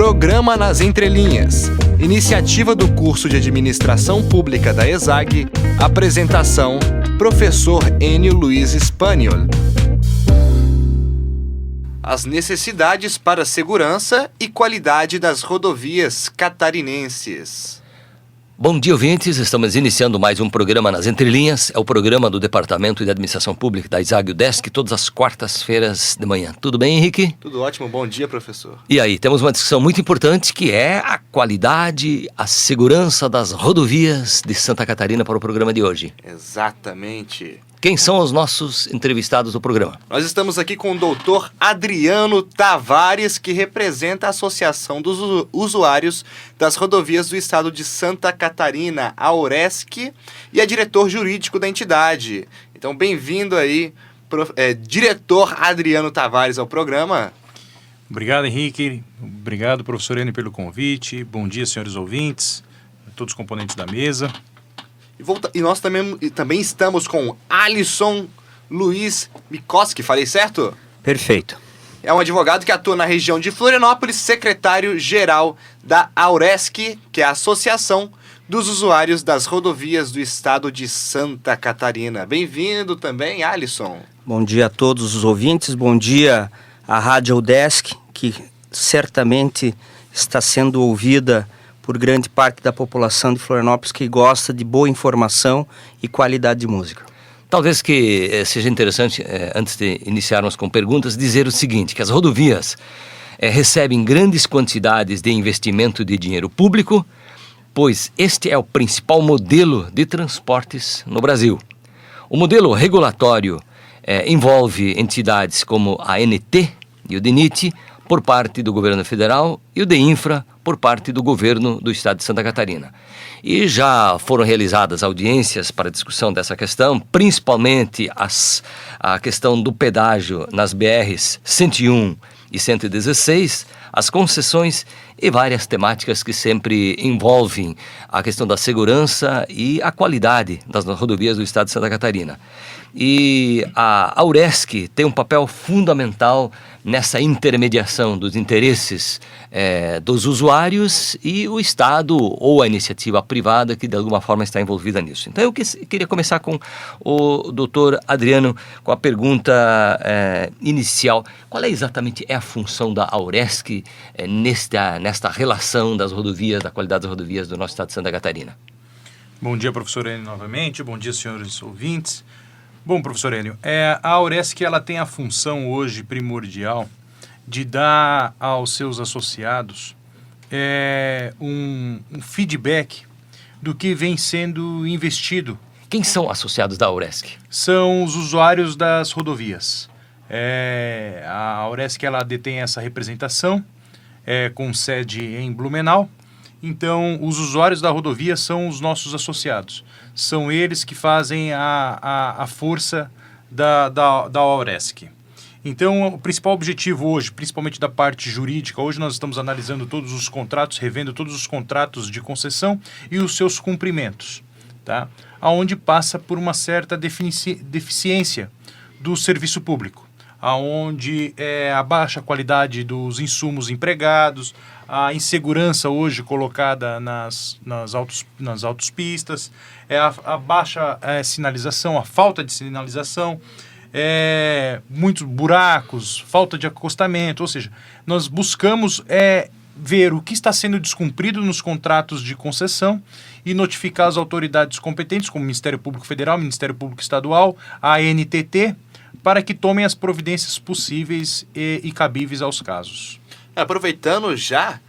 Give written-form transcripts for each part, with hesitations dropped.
Programa nas Entrelinhas. Iniciativa do curso de Administração Pública da ESAG. Apresentação: Professor Enio Luiz Spaniol. As necessidades para segurança e qualidade das rodovias catarinenses. Bom dia, ouvintes. Estamos iniciando mais um programa nas Entrelinhas. É o programa do Departamento de Administração Pública da ESAG UDESC, todas as quartas-feiras de manhã. Tudo bem, Henrique? Tudo ótimo. Bom dia, professor. E aí, temos uma discussão muito importante que é a qualidade, a segurança das rodovias de Santa Catarina para o programa de hoje. Exatamente. Quem são os nossos entrevistados do programa? Nós estamos aqui com o doutor Adriano Tavares, que representa a Associação dos Usuários das Rodovias do Estado de Santa Catarina, a AURESC, e é diretor jurídico da entidade. Então, bem-vindo aí, diretor Adriano Tavares, ao programa. Obrigado, Henrique. Obrigado, professor Enio, pelo convite. Bom dia, senhores ouvintes, todos os componentes da mesa. E nós também estamos com Alisson Luiz Mikoski, falei certo? Perfeito. É um advogado que atua na região de Florianópolis, secretário-geral da AURESC, que é a Associação dos Usuários das Rodovias do Estado de Santa Catarina. Bem-vindo também, Alisson. Bom dia a todos os ouvintes, bom dia à Rádio UDESC, que certamente está sendo ouvida por grande parte da população de Florianópolis que gosta de boa informação e qualidade de música. Talvez que seja interessante, antes de iniciarmos com perguntas, dizer o seguinte, que as rodovias recebem grandes quantidades de investimento de dinheiro público, pois este é o principal modelo de transportes no Brasil. O modelo regulatório envolve entidades como a ANT e o DENIT, por parte do governo federal, e o DEINFRA por parte do governo do estado de Santa Catarina. E já foram realizadas audiências para discussão dessa questão, principalmente a questão do pedágio nas BRs 101 e 116, as concessões e várias temáticas que sempre envolvem a questão da segurança e a qualidade das rodovias do estado de Santa Catarina. E a AURESC tem um papel fundamental nessa intermediação dos interesses dos usuários e o Estado ou a iniciativa privada que de alguma forma está envolvida nisso. Então eu queria começar com o doutor Adriano com a pergunta inicial. Qual é exatamente a função da AURESC nesta relação das rodovias, da qualidade das rodovias do nosso Estado de Santa Catarina? Bom dia, professor Enio, novamente. Bom dia, senhores ouvintes. Bom, professor Enio, a AURESC ela tem a função hoje primordial de dar aos seus associados um feedback do que vem sendo investido. Quem são associados da AURESC? São os usuários das rodovias. A AURESC ela detém essa representação com sede em Blumenau. Então, os usuários da rodovia são os nossos associados. São eles que fazem a força da AURESC. Então, o principal objetivo hoje, principalmente da parte jurídica, hoje nós estamos analisando todos os contratos, revendo todos os contratos de concessão e os seus cumprimentos, tá? Onde passa por uma certa deficiência do serviço público, onde a baixa qualidade dos insumos empregados, a insegurança hoje colocada nas autopistas, a baixa sinalização, a falta de sinalização, muitos buracos, falta de acostamento, ou seja, nós buscamos ver o que está sendo descumprido nos contratos de concessão e notificar as autoridades competentes, como o Ministério Público Federal, Ministério Público Estadual, a ANTT, para que tomem as providências possíveis e cabíveis aos casos. Aproveitando já,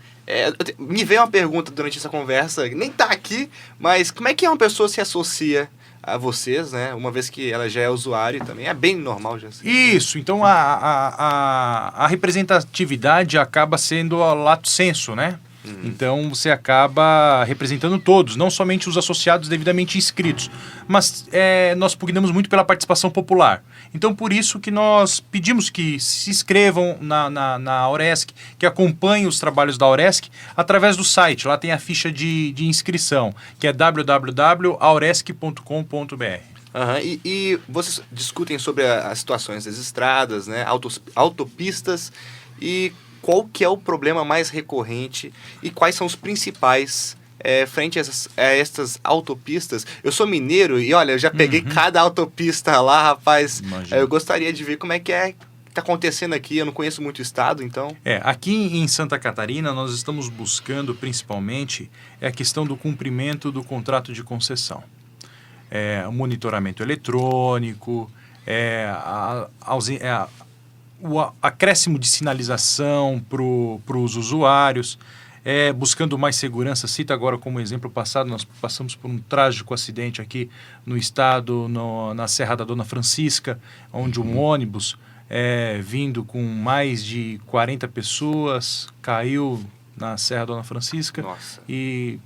me veio uma pergunta durante essa conversa, nem está aqui, mas como é que uma pessoa se associa a vocês, né? Uma vez que ela já é usuário também, é bem normal já. Isso, então a representatividade acaba sendo a lato sensu, né? Então você acaba representando todos, não somente os associados devidamente inscritos, mas nós pugnamos muito pela participação popular. Então por isso que nós pedimos que se inscrevam na AURESC, que acompanhem os trabalhos da AURESC através do site. Lá tem a ficha de inscrição, que é www.auresc.com.br. E vocês discutem sobre as situações das estradas, né, autopistas, e qual que é o problema mais recorrente e quais são os principais frente a estas autopistas. Eu sou mineiro e, olha, eu já peguei cada autopista lá, rapaz. Eu gostaria de ver como é que está acontecendo aqui. Eu não conheço muito o estado, então... Aqui em Santa Catarina, nós estamos buscando, principalmente, a questão do cumprimento do contrato de concessão. O monitoramento eletrônico, o acréscimo de sinalização para os usuários, buscando mais segurança. Cito agora como exemplo passado, nós passamos por um trágico acidente aqui no estado, na Serra da Dona Francisca, onde um ônibus vindo com mais de 40 pessoas caiu na Serra da Dona Francisca. Nossa. E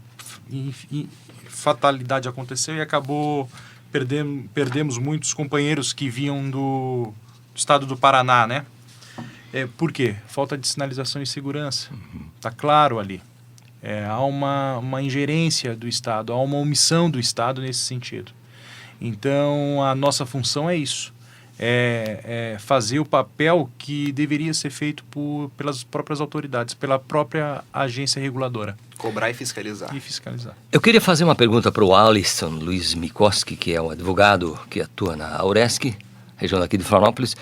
fatalidade aconteceu e acabou, perdemos muitos companheiros que vinham do estado do Paraná, né? Por quê? Falta de sinalização e segurança. Está claro ali. Há uma ingerência do Estado, há uma omissão do Estado nesse sentido. Então, a nossa função é isso. Fazer o papel que deveria ser feito pelas próprias autoridades, pela própria agência reguladora. Cobrar e fiscalizar. Eu queria fazer uma pergunta para o Alisson Luiz Mikoski, que é um advogado que atua na Auresc, região daqui de Florianópolis,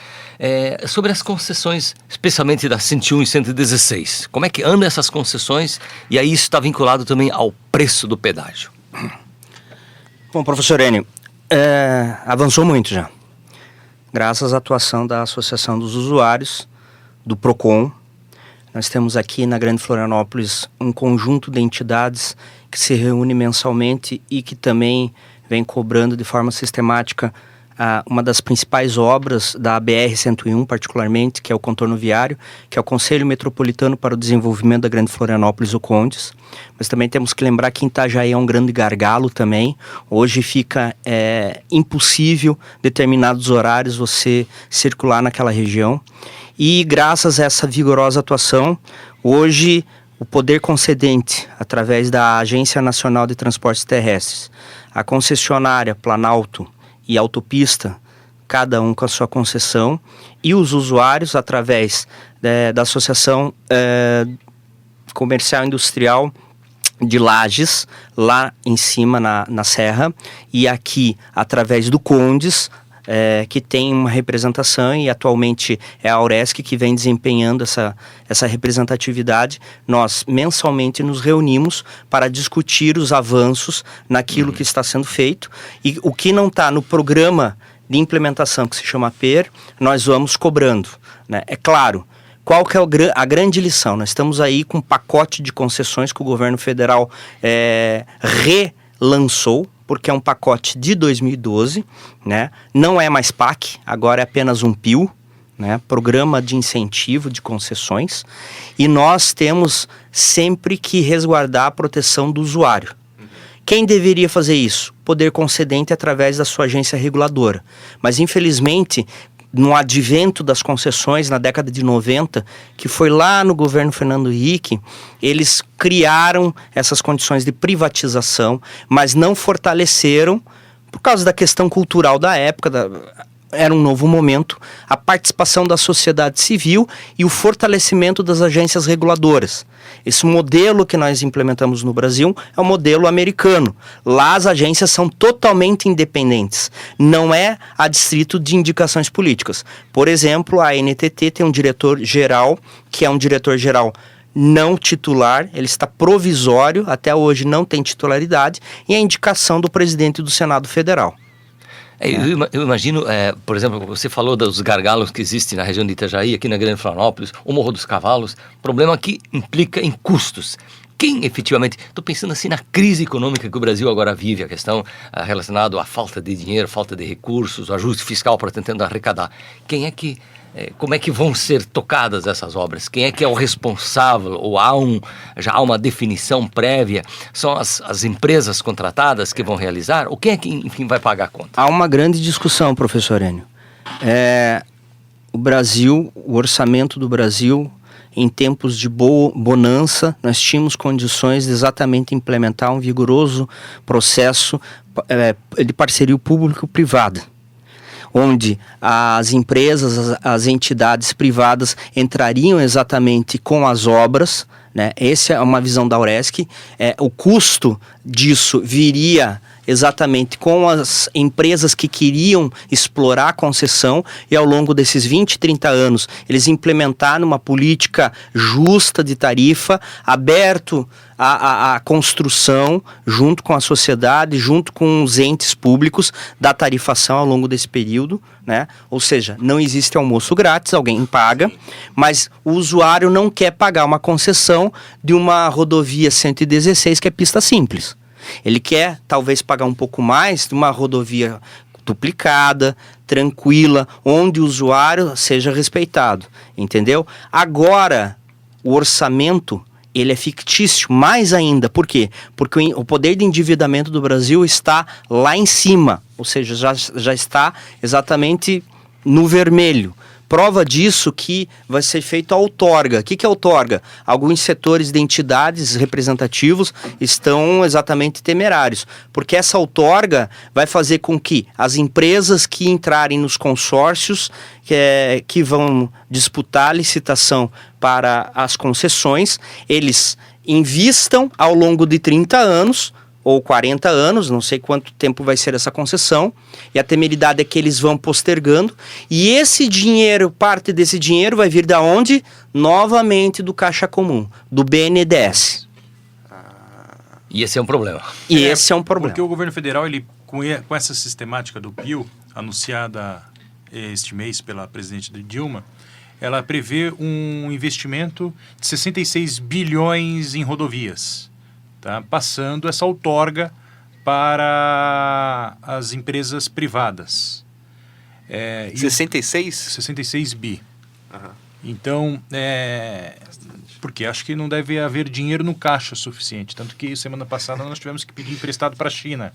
sobre as concessões, especialmente da 101 e 116. Como é que andam essas concessões? E aí isso está vinculado também ao preço do pedágio. Bom, professor Enio, avançou muito já. Graças à atuação da Associação dos Usuários, do PROCON. Nós temos aqui na Grande Florianópolis um conjunto de entidades que se reúne mensalmente e que também vem cobrando de forma sistemática uma das principais obras da BR-101, particularmente, que é o contorno viário, que é o Conselho Metropolitano para o Desenvolvimento da Grande Florianópolis, o CONDES. Mas também temos que lembrar que Itajaí é um grande gargalo também. Hoje fica impossível, determinados horários, você circular naquela região. E graças a essa vigorosa atuação, hoje o poder concedente, através da Agência Nacional de Transportes Terrestres, a concessionária Planalto e autopista, cada um com a sua concessão, e os usuários, através da Associação Comercial Industrial de Lages, lá em cima na Serra, e aqui, através do CONDES, que tem uma representação, e atualmente é a Auresc que vem desempenhando essa representatividade. Nós mensalmente nos reunimos para discutir os avanços naquilo que está sendo feito, e o que não está no programa de implementação, que se chama PER, nós vamos cobrando, né? É claro, qual que é a grande lição? Nós estamos aí com um pacote de concessões que o governo federal relançou, porque é um pacote de 2012, né? Não é mais PAC, agora é apenas um PIL, né? Programa de Incentivo de Concessões, e nós temos sempre que resguardar a proteção do usuário. Quem deveria fazer isso? Poder concedente através da sua agência reguladora. Mas, infelizmente, no advento das concessões na década de 90, que foi lá no governo Fernando Henrique, eles criaram essas condições de privatização, mas não fortaleceram, por causa da questão cultural da época, era um novo momento, a participação da sociedade civil e o fortalecimento das agências reguladoras. Esse modelo que nós implementamos no Brasil é o modelo americano. Lá as agências são totalmente independentes. Não é adstrito de indicações políticas. Por exemplo, a NTT tem um diretor-geral, que é um diretor-geral não titular, ele está provisório, até hoje não tem titularidade, e a indicação do presidente do Senado Federal. Eu imagino, por exemplo, você falou dos gargalos que existem na região de Itajaí, aqui na Grande Florianópolis, o Morro dos Cavalos, problema que implica em custos. Quem efetivamente, estou pensando assim na crise econômica que o Brasil agora vive, a questão relacionada à falta de dinheiro, falta de recursos, o ajuste fiscal para tentando arrecadar. Como é que vão ser tocadas essas obras? Quem é que é o responsável? Ou já há uma definição prévia? São as empresas contratadas que vão realizar? Ou quem é que, enfim, vai pagar a conta? Há uma grande discussão, professor Enio. O Brasil, o orçamento do Brasil, em tempos de bonança, nós tínhamos condições de exatamente implementar um vigoroso processo de parceria público-privada. onde as empresas, as entidades privadas entrariam exatamente com as obras, né? Essa é uma visão da Auresc. O custo disso viria exatamente com as empresas que queriam explorar a concessão, e ao longo desses 20, 30 anos eles implementaram uma política justa de tarifa, aberto à construção junto com a sociedade, junto com os entes públicos da tarifação ao longo desse período, né? Ou seja, não existe almoço grátis, alguém paga, mas o usuário não quer pagar uma concessão de uma rodovia 116 que é pista simples. Ele quer talvez pagar um pouco mais de uma rodovia duplicada, tranquila, onde o usuário seja respeitado, entendeu? Agora, o orçamento, ele é fictício, mais ainda. Por quê? Porque o poder de endividamento do Brasil está lá em cima, ou seja, já está exatamente no vermelho. Prova disso que vai ser feito a outorga. O que é outorga? Alguns setores de entidades representativos estão exatamente temerários, porque essa outorga vai fazer com que as empresas que entrarem nos consórcios, que vão disputar a licitação para as concessões, eles invistam ao longo de 30 anos, ou 40 anos, não sei quanto tempo vai ser essa concessão, e a temeridade é que eles vão postergando, e esse dinheiro, parte desse dinheiro vai vir da onde? Novamente do Caixa Comum, do BNDES. E esse é um problema. E esse é um problema. Porque o governo federal, ele, com essa sistemática do PIL, anunciada este mês pela presidente Dilma, ela prevê um investimento de 66 bilhões em rodovias. Tá? Passando essa outorga para as empresas privadas. 66? 66 bi. Uhum. Então, porque acho que não deve haver dinheiro no caixa suficiente. Tanto que semana passada nós tivemos que pedir emprestado para a China.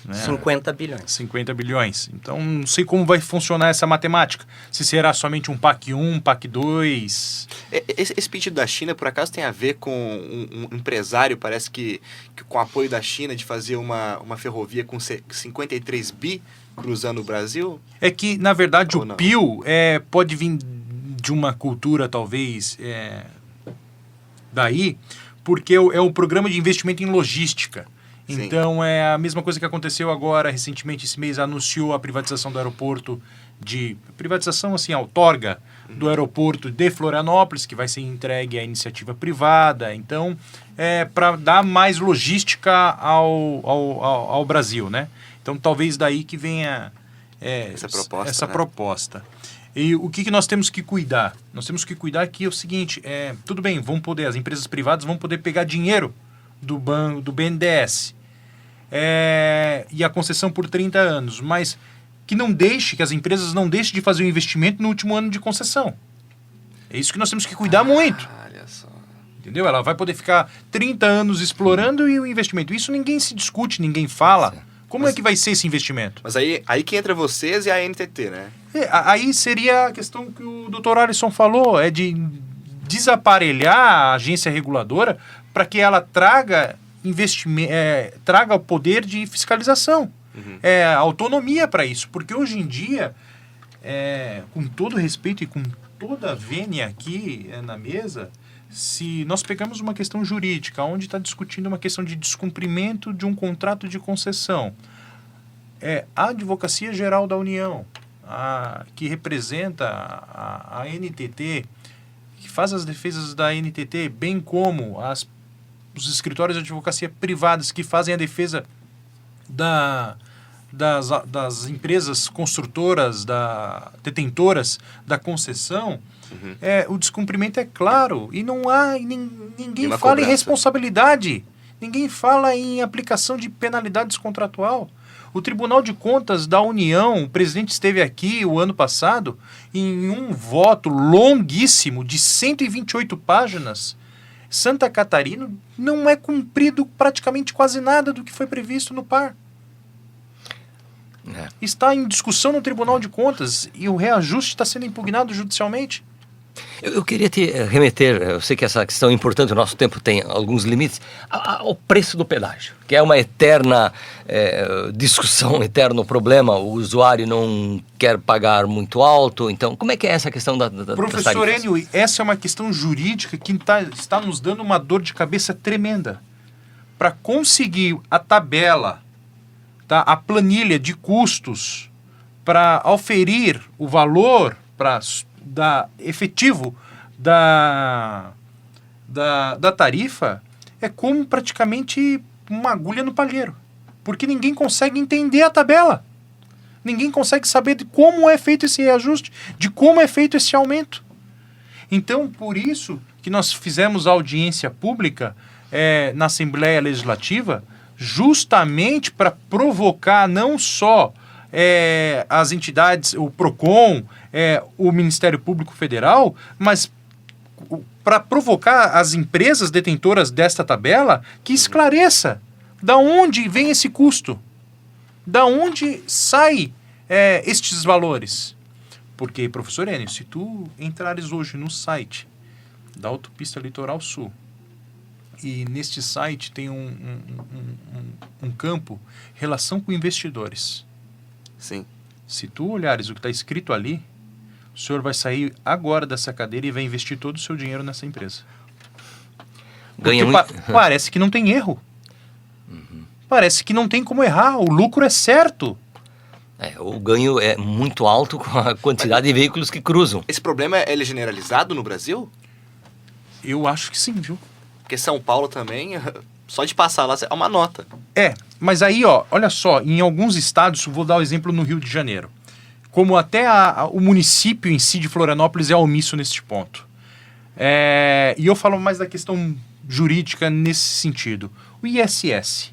Né? 50 bilhões. 50 bilhões. Então, não sei como vai funcionar essa matemática. Se será somente um PAC 1, PAC 2... Esse pedido da China, por acaso, tem a ver com um empresário, parece que com apoio da China, de fazer uma ferrovia com 53 bi cruzando o Brasil? É que, na verdade, Ou o não? PIL pode vir de uma cultura, talvez, daí, porque é um programa de investimento em logística. Sim. Então, é a mesma coisa que aconteceu agora, recentemente, esse mês, anunciou a privatização do aeroporto privatização, assim, a outorga do aeroporto de Florianópolis, que vai ser entregue à iniciativa privada. Então, para dar mais logística ao Brasil, né? Então, talvez daí que venha essa proposta. E o que nós temos que cuidar? Nós temos que cuidar que é o seguinte, tudo bem, as empresas privadas vão poder pegar dinheiro do BNDES e a concessão por 30 anos, mas que as empresas não deixem de fazer o investimento no último ano de concessão. É isso que nós temos que cuidar muito. Olha só. Entendeu? Ela vai poder ficar 30 anos explorando e o investimento. Isso ninguém se discute, ninguém fala. Como é que vai ser esse investimento? Mas aí que entra vocês e a NTT, né? Aí seria a questão que o Dr. Alisson falou, de desaparelhar a agência reguladora para que ela traga traga o poder de fiscalização. Uhum. Autonomia para isso, porque hoje em dia, com todo respeito e com toda a vênia aqui na mesa, se nós pegamos uma questão jurídica, onde está discutindo uma questão de descumprimento de um contrato de concessão, a Advocacia Geral da União, que representa a NTT, que faz as defesas da NTT, bem como os escritórios de advocacia privadas que fazem a defesa das empresas construtoras, detentoras da concessão, uhum. O descumprimento é claro e não há ninguém fala em responsabilidade, ninguém fala em aplicação de penalidades contratual. O Tribunal de Contas da União, o presidente esteve aqui o ano passado em um voto longuíssimo de 128 páginas. Santa Catarina não é cumprido praticamente quase nada do que foi previsto no PAR. Está em discussão no Tribunal de Contas e o reajuste está sendo impugnado judicialmente. Eu queria te remeter, eu sei que essa questão é importante, o nosso tempo tem alguns limites, ao preço do pedágio, que é uma eterna discussão, eterno problema. O usuário não quer pagar muito alto, então como é que é essa questão das Professor tarifas? Enio, essa é uma questão jurídica que está nos dando uma dor de cabeça tremenda. Para conseguir a tabela, tá, a planilha de custos, para auferir o valor efetivo da tarifa, é como praticamente uma agulha no palheiro. Porque ninguém consegue entender a tabela. Ninguém consegue saber de como é feito esse reajuste, de como é feito esse aumento. Então, por isso que nós fizemos a audiência pública na Assembleia Legislativa, justamente para provocar não só as entidades, o PROCON, o Ministério Público Federal, mas para provocar as empresas detentoras desta tabela que esclareça da onde vem esse custo, da onde sai estes valores. Porque, professor Enio, se tu entrares hoje no site da Autopista Litoral Sul, e neste site tem um campo, relação com investidores. Sim. Se tu olhares o que está escrito ali, o senhor vai sair agora dessa cadeira e vai investir todo o seu dinheiro nessa empresa. Ganha Porque muito. parece que não tem erro. Parece que não tem como errar, o lucro é certo. O ganho é muito alto com a quantidade de veículos que cruzam. Esse problema, ele é generalizado no Brasil? Eu acho que sim, viu? Porque São Paulo também, só de passar lá, é uma nota. Mas aí, olha só, em alguns estados, vou dar o exemplo no Rio de Janeiro, como até o município em si de Florianópolis é omisso neste ponto. E eu falo mais da questão jurídica nesse sentido. O ISS.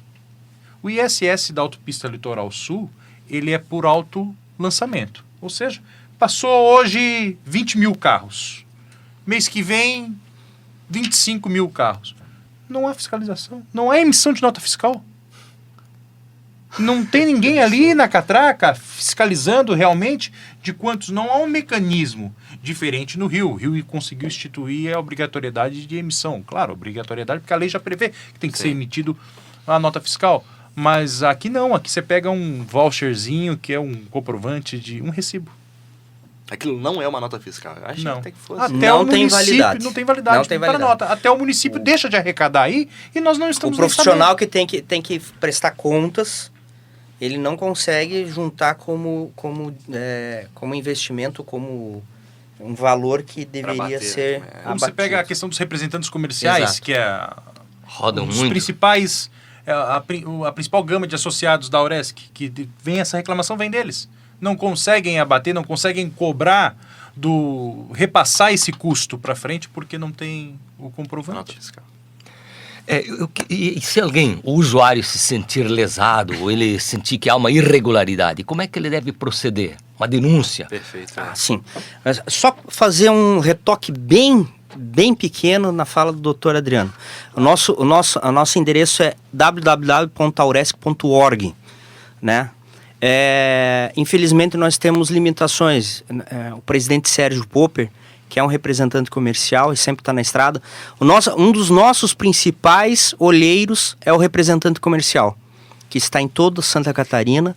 O ISS da Autopista Litoral Sul, ele é por alto lançamento. Ou seja, passou hoje 20 mil carros. Mês que vem, 25 mil carros. Não há fiscalização. Não há emissão de nota fiscal. Não tem ninguém ali na catraca fiscalizando realmente de quantos. Não há um mecanismo diferente no Rio. O Rio conseguiu instituir a obrigatoriedade de emissão. Claro, obrigatoriedade, porque a lei já prevê que tem que ser emitido a nota fiscal. Mas aqui não. Aqui você pega um voucherzinho que é um comprovante de um recibo. Aquilo não é uma nota fiscal. Eu acho Não. até que fosse. Até Não o tem município validade. não tem validade. Não tem para validade. nota. Até o município deixa de arrecadar aí e nós não O estamos profissional que tem que prestar contas, ele não consegue juntar como investimento, como um valor que deveria bater, ser né? Como você pega a questão dos representantes comerciais, Exato. que é Rodam os muito. principais, a principal gama de associados da Auresc, que vem essa reclamação, vem deles. Não conseguem abater, não conseguem cobrar, repassar esse custo para frente porque não tem o Nota comprovante. fiscal. E se alguém, o usuário, se sentir lesado ou ele sentir que há uma irregularidade, como é que ele deve proceder? Uma denúncia? Perfeito. Sim. Mas só fazer um retoque bem pequeno na fala do Dr. Adriano. O nosso endereço é www.auresc.org, né? Infelizmente nós temos limitações. O presidente Sérgio Popper, que é um representante comercial e sempre está na estrada, um dos nossos principais olheiros é o representante comercial, que está em toda Santa Catarina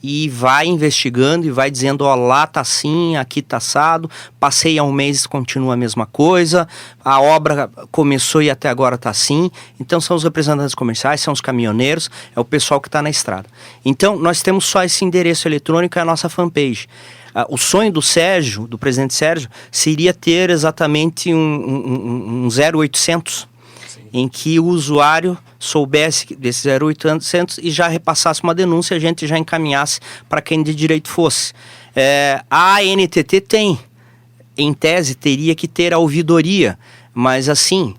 e vai investigando e vai dizendo, lá tá assim, aqui tá assado, passei há um mês, continua a mesma coisa, a obra começou e até agora tá assim. Então são os representantes comerciais, são os caminhoneiros, é o pessoal que está na estrada. Então nós temos só esse endereço eletrônico, é a nossa fanpage. O sonho do Sérgio, do presidente Sérgio, seria ter exatamente um 0800, em que o usuário soubesse desse 0800 e já repassasse uma denúncia, a gente já encaminhasse para quem de direito fosse. A ANTT tem, em tese, teria que ter a ouvidoria, mas assim,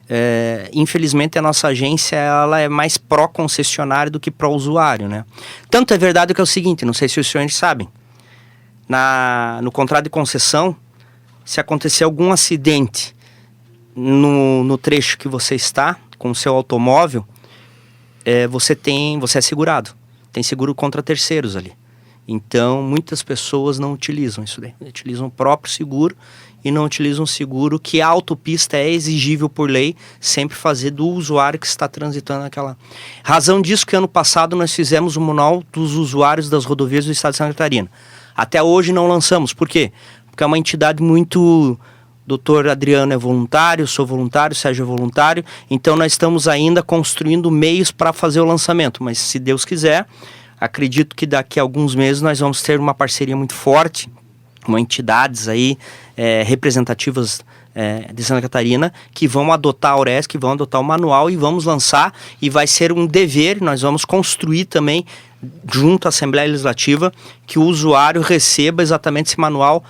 infelizmente a nossa agência ela é mais pró-concessionário do que pró-usuário, né? Tanto é verdade que é o seguinte, não sei se os senhores sabem, no contrato de concessão, se acontecer algum acidente no trecho que você está com o seu automóvel, você é segurado. Tem seguro contra terceiros ali. Então, muitas pessoas não utilizam isso daí. Utilizam o próprio seguro e não utilizam o seguro que a autopista é exigível por lei sempre fazer do usuário que está transitando naquela. Razão disso que ano passado nós fizemos o manual dos usuários das rodovias do estado de Santa Catarina. Até hoje não lançamos. Por quê? Porque é uma entidade muito... Doutor Adriano é voluntário, sou voluntário, Sérgio é voluntário. Então nós estamos ainda construindo meios para fazer o lançamento. Mas se Deus quiser, acredito que daqui a alguns meses nós vamos ter uma parceria muito forte com entidades aí representativas de Santa Catarina que vão adotar a Auresc, que vão adotar o manual e vamos lançar, e vai ser um dever, nós vamos construir também junto à Assembleia Legislativa que o usuário receba exatamente esse manual.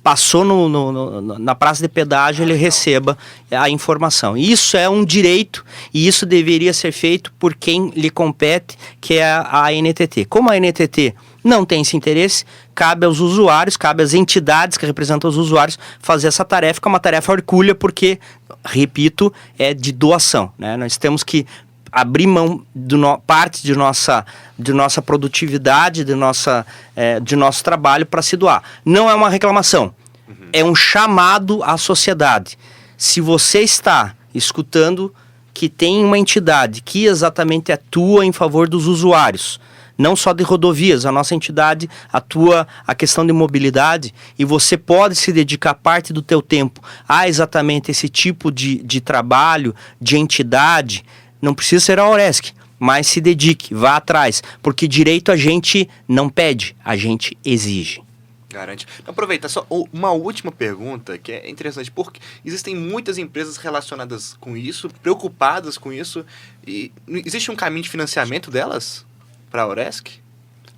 Passou na praça de pedágio, ele receba a informação. Isso é um direito e isso deveria ser feito por quem lhe compete, que é a ANTT. Como a ANTT não tem esse interesse, cabe aos usuários, cabe às entidades que representam os usuários fazer essa tarefa, que é uma tarefa hercúlea, porque, repito, é de doação, né? Nós temos que abrir mão de parte de nossa produtividade, de nosso trabalho para se doar. Não é uma reclamação, é um chamado à sociedade. Se você está escutando que tem uma entidade que exatamente atua em favor dos usuários, não só de rodovias, a nossa entidade atua a questão de mobilidade, e você pode se dedicar parte do teu tempo a exatamente esse tipo de trabalho, de entidade. Não precisa ser a Auresc, mas se dedique, vá atrás, porque direito a gente não pede, a gente exige. Garante. Aproveita, só uma última pergunta que é interessante, porque existem muitas empresas relacionadas com isso, preocupadas com isso, e existe um caminho de financiamento delas para a Auresc?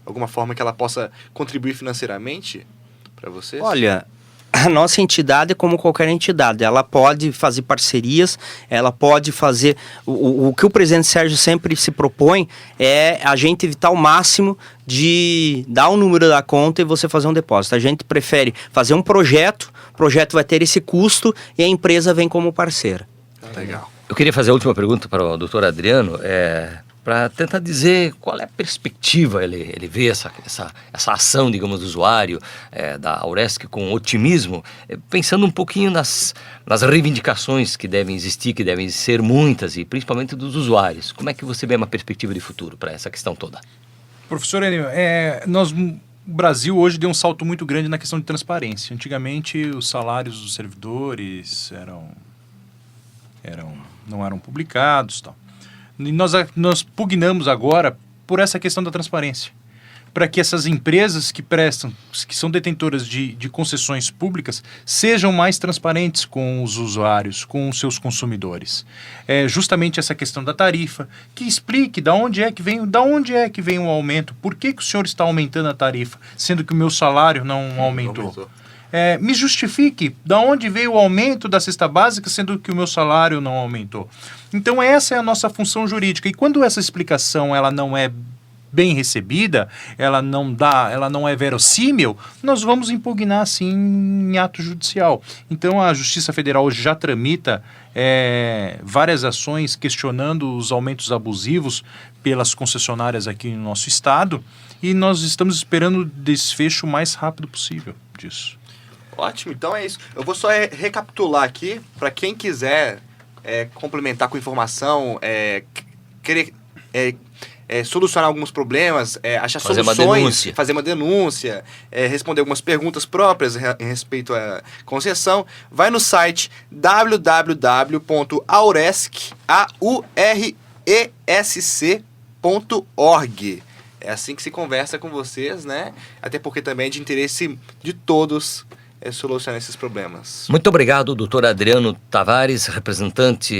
Alguma forma que ela possa contribuir financeiramente para vocês? Olha, a nossa entidade é como qualquer entidade, ela pode fazer parcerias, ela pode fazer... O que o presidente Sérgio sempre se propõe é a gente evitar o máximo de dar o número da conta e você fazer um depósito. A gente prefere fazer um projeto, o projeto vai ter esse custo e a empresa vem como parceira. Legal. Eu queria fazer a última pergunta para o doutor Adriano, para tentar dizer qual é a perspectiva, ele vê essa ação, digamos, do usuário da Auresc com otimismo, pensando um pouquinho nas reivindicações que devem existir, que devem ser muitas, e principalmente dos usuários. Como é que você vê uma perspectiva de futuro para essa questão toda? Professor Enio, o Brasil hoje deu um salto muito grande na questão de transparência. Antigamente, os salários dos servidores não eram publicados, tal. E nós pugnamos agora por essa questão da transparência, para que essas empresas que são detentoras de concessões públicas, sejam mais transparentes com os usuários, com os seus consumidores. Justamente essa questão da tarifa, que explique da onde é que vem o aumento, por que o senhor está aumentando a tarifa, sendo que o meu salário não aumentou. Me justifique da onde veio o aumento da cesta básica, sendo que o meu salário não aumentou. Então essa é a nossa função jurídica, e quando essa explicação ela não é bem recebida, ela não é verossímil, nós vamos impugnar sim em ato judicial. Então a Justiça Federal hoje já tramita várias ações questionando os aumentos abusivos pelas concessionárias aqui no nosso estado, e nós estamos esperando o desfecho o mais rápido possível disso. Ótimo, então é isso. Eu vou só recapitular aqui, para quem quiser complementar com informação, querer solucionar alguns problemas, achar soluções, fazer uma denúncia, responder algumas perguntas próprias em respeito à concessão, vai no site www.auresc.org. É assim que se conversa com vocês, né? Até porque também é de interesse de todos solucionar esses problemas. Muito obrigado, doutor Adriano Tavares, representante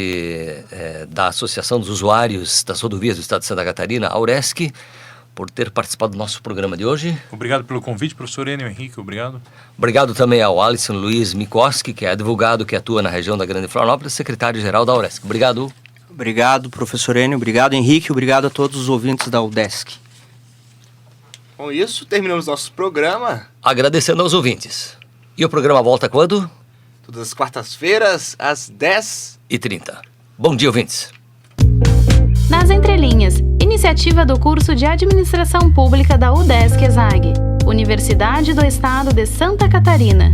da Associação dos Usuários das Rodovias do Estado de Santa Catarina, Auresc, por ter participado do nosso programa de hoje. Obrigado pelo convite, professor Enio Henrique, obrigado. Obrigado também ao Alisson Luiz Mikoski, que é advogado que atua na região da Grande Florianópolis, secretário-geral da Auresc. Obrigado. Obrigado, professor Enio, obrigado, Henrique, obrigado a todos os ouvintes da UDESC. Com isso, terminamos nosso programa. Agradecendo aos ouvintes. E o programa volta quando? Todas as quartas-feiras, às 10h30. Bom dia, ouvintes. Nas entrelinhas, iniciativa do curso de Administração Pública da UDESC-ESAG, Universidade do Estado de Santa Catarina.